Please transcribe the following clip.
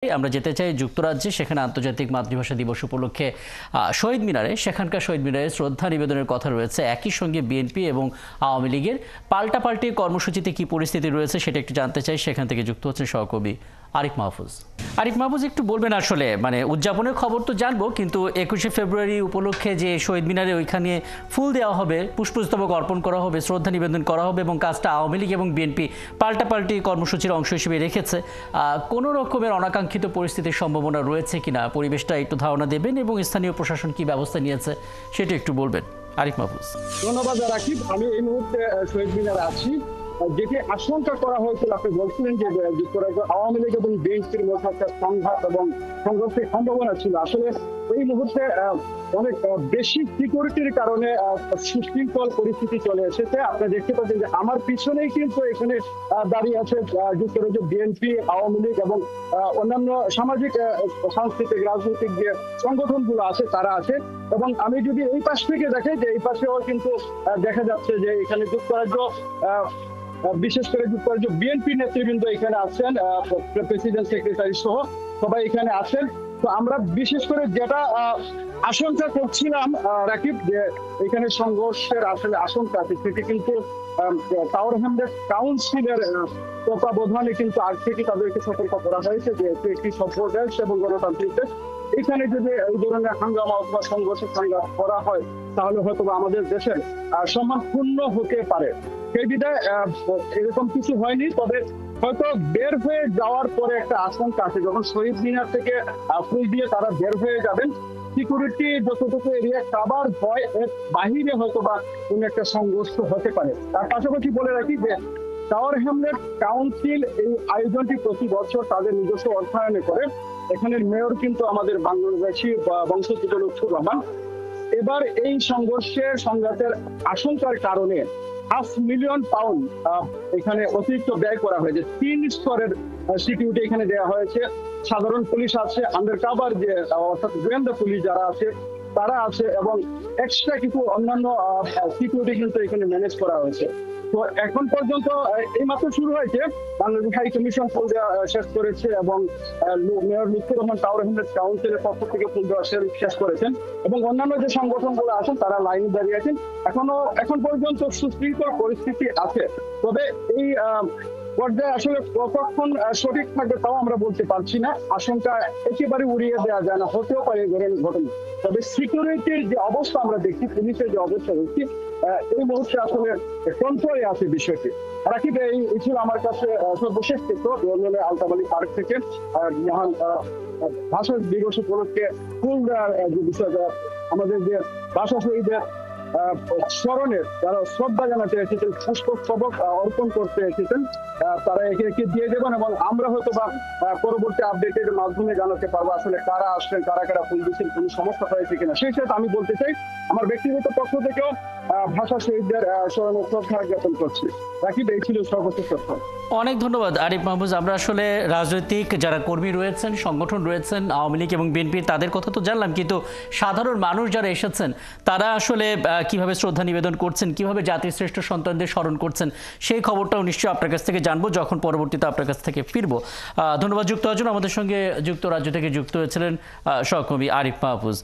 আমরা যেতে চাই যুক্তরাজ্যে। সেখানে আন্তর্জাতিক মাতৃভাষা দিবস উপলক্ষে শহীদ মিনারে সেখানকার শহীদ মিনারে শ্রদ্ধা নিবেদনের কথা রয়েছে। একই সঙ্গে বিএনপি এবং আওয়ামী লীগের পাল্টাপাল্টি কর্মসূচিতে কি পরিস্থিতি রয়েছে সেটা একটু জানতে চাই। সেখান থেকে যুক্ত হচ্ছেন সহকর্মী আরিফ মাহফুজ। আরিফ মাহফুজ, একটু বলবেন আসলে উদযাপনের খবর তো জানবো, কিন্তু 21শে ফেব্রুয়ারি উপলক্ষে যে শহীদ মিনারে ওইখানে ফুল দেওয়া হবে, পুষ্পস্তবক অর্পণ করা হবে, শ্রদ্ধা নিবেদন করা হবে এবং কাজটা আওয়ামী লীগ এবং বিএনপি পাল্টাপাল্টি কর্মসূচির অংশ হিসেবে রেখেছে। কোনো রকমের অনাকাঙ্ক্ষিত পরিস্থিতির সম্ভাবনা রয়েছে কিনা পরিবেশটা একটু ধারণা দেবেন এবং স্থানীয় প্রশাসন কি ব্যবস্থা নিয়েছে সেটা একটু বলবেন আরিফ মাহফুজ। ধন্যবাদ রাকিব। আমি এই মুহূর্তে শহীদ মিনারে আছি। যেটি আশঙ্কা করা হয়েছিল, আপনি বলছিলেন যে যুক্তরাজ্য আওয়ামী লীগ এবং বিএনপির মধ্যে একটা সংঘাত এবং সংঘর্ষের সম্ভাবনা ছিল। আসলে এই মুহূর্তে অনেক বেশি সিকিউরিটির কারণে সুশৃঙ্খল পরিস্থিতি চলে এসেছে। আপনি দেখতে পাচ্ছেন যে আমার পিছনেই কিন্তু এখানে দাঁড়িয়ে আছে যুক্তরাজ্য বিএনপি, আওয়ামী লীগ এবং অন্যান্য সামাজিক সাংস্কৃতিক রাজনৈতিক যে সংগঠনগুলো আছে তারা আছে। এবং আমি যদি এই পাশ থেকে দেখি যে এই পাশেও কিন্তু দেখা যাচ্ছে যে এখানে যুক্তরাজ্য বিশেষ করে যুক্তরাজ্য বিএনপি নেতৃবৃন্দ এখানে আছেন, প্রেসিডেন্ট সেক্রেটারি সহ সবাই এখানে আছেন। তো আমরা বিশেষ করে যেটা আশঙ্কা করছিলাম রাকিব, যে এখানে সংঘর্ষের আসলে আশঙ্কা আছে, সেটি কিন্তু টাওয়ার হ্যামলেট কাউন্সিলের তত্ত্বাবধানে কিন্তু আগ থেকে তাদেরকে সতর্ক করা হয়েছে যে একটি সভ্য দেশ এবং গণতান্ত্রিক দেশ, এখানে যদি এই ধরনের হাঙ্গামা অথবা সংঘর্ষের সংঘাত করা হয় তাহলে হয়তো আমাদের দেশের সম্মান ক্ষুণ্ণ হতে পারে। সেই বিধায় এরকম কিছু হয়নি। তবে হয়তো বের হয়ে যাওয়ার পরে একটা আশঙ্কা আছে, যখন শহীদ মিনার থেকে ফুল দিয়ে তারা বের হয়ে যাবেন, সিকিউরিটি যতটুকু এরিয়া কাভার হয় এর বাহিরে হয়তো বা কোন একটা সংঘর্ষ হতে পারে। তার পাশাপাশি বলে রাখি যে টাওয়ার হ্যামলেট কাউন্সিল এই আয়োজনটি প্রতি বছর তাদের নিজস্ব অর্থায়নে করে। এখানের মেয়র কিন্তু আমাদের বাংলাদেশি বংশোদ্ভূত লুৎফুর রহমান। এবার এই সংঘাতের আশঙ্কার কারণে £500,000 এখানে অতিরিক্ত ব্যয় করা হয়েছে। 3 স্তরের সিকিউরিটি এখানে দেওয়া হয়েছে। সাধারণ পুলিশ আছে, আন্ডারকভার যে অর্থাৎ গোয়েন্দা পুলিশ যারা আছে তারা আছে, এবং এক্সট্রা কিছু অন্যান্য সিকিউরিটি কিন্তু এখানে ম্যানেজ করা হয়েছে। তো এখন পর্যন্ত এই মাত্র শুরু হয়েছে, বাংলাদেশ হাই কমিশন ফুল দেওয়া শেষ করেছে এবং mayor Lutfur Rahman tower Hamlet কাউন্সিলের পক্ষ থেকে ফুল দেওয়া শেষ করেছেন, এবং অন্যান্য যে সংগঠনগুলো আছেন তারা লাইনে দাঁড়িয়ে আছেন। এখন পর্যন্ত সুশৃঙ্খল পরিস্থিতি আছে। তবে এই পর্যায়ে আসলে কতক্ষণ সঠিক থাকবে তাও আমরা বলতে পারছি না। আশঙ্কা একেবারে উড়িয়ে দেওয়া যায় না, হতেও পারে ঘটনা। তবে সিকিউরিটির যে অবস্থা আমরা দেখছি, পুলিশের যে অবস্থা দেখছি, এই মুহূর্তে আসলে কন্ট্রোলে আছে বিষয়টি। রাকিব, এই ছিল আমার কাছে সর্বশেষ চিত্র লন্ডনের আলতাবালি পার্ক থেকে মহান ভাষা দিবস উপলক্ষে ফুল দেওয়ার যে বিষয়টা, আমাদের যে ভাষা শহীদের স্মরণে যারা শ্রদ্ধা জানাতে এসেছেন, পুষ্পস্তবক অর্পণ করতে এসেছেন, তারা একে দিয়ে দেবেন এবং আমরা হয়তো বা পরবর্তী আপডেটের মাধ্যমে জানাতে পারবো আসলে কারা আসলেন, কারা ফুল দিচ্ছেন, কোন সমস্যা হয়েছে কিনা। সেই সাথে আমি বলতে চাই আমার ব্যক্তিগত পক্ষ থেকেও ভাষা শহীদদের স্মরণে শ্রদ্ধা জ্ঞাপন করছি। রাকিব, এই ছিল সর্বশেষ তথ্য। অনেক ধন্যবাদ আরিফ মাহফুজ। আমরা আসলে রাজনৈতিক যারা কর্মী রয়েছেন, সংগঠন রয়েছেন, আওয়ামী লীগ এবং বিএনপি, তাদের কথা তো জানলাম, কিন্তু সাধারণ মানুষ যারা এসেছেন তারা আসলে কিভাবে শ্রদ্ধা নিবেদন করছেন, কিভাবে জাতির শ্রেষ্ঠ সন্তানদের স্মরণ করছেন, সেই খবরটাও নিশ্চয়ই আপনার কাছ থেকে জানবো যখন পরবর্তীতে আপনার কাছ থেকে ফিরবো। ধন্যবাদ যুক্ত হওয়ার জন্য। আমাদের সঙ্গে যুক্তরাজ্য থেকে যুক্ত হয়েছিলেন সহকর্মী আরিফ মাহফুজ।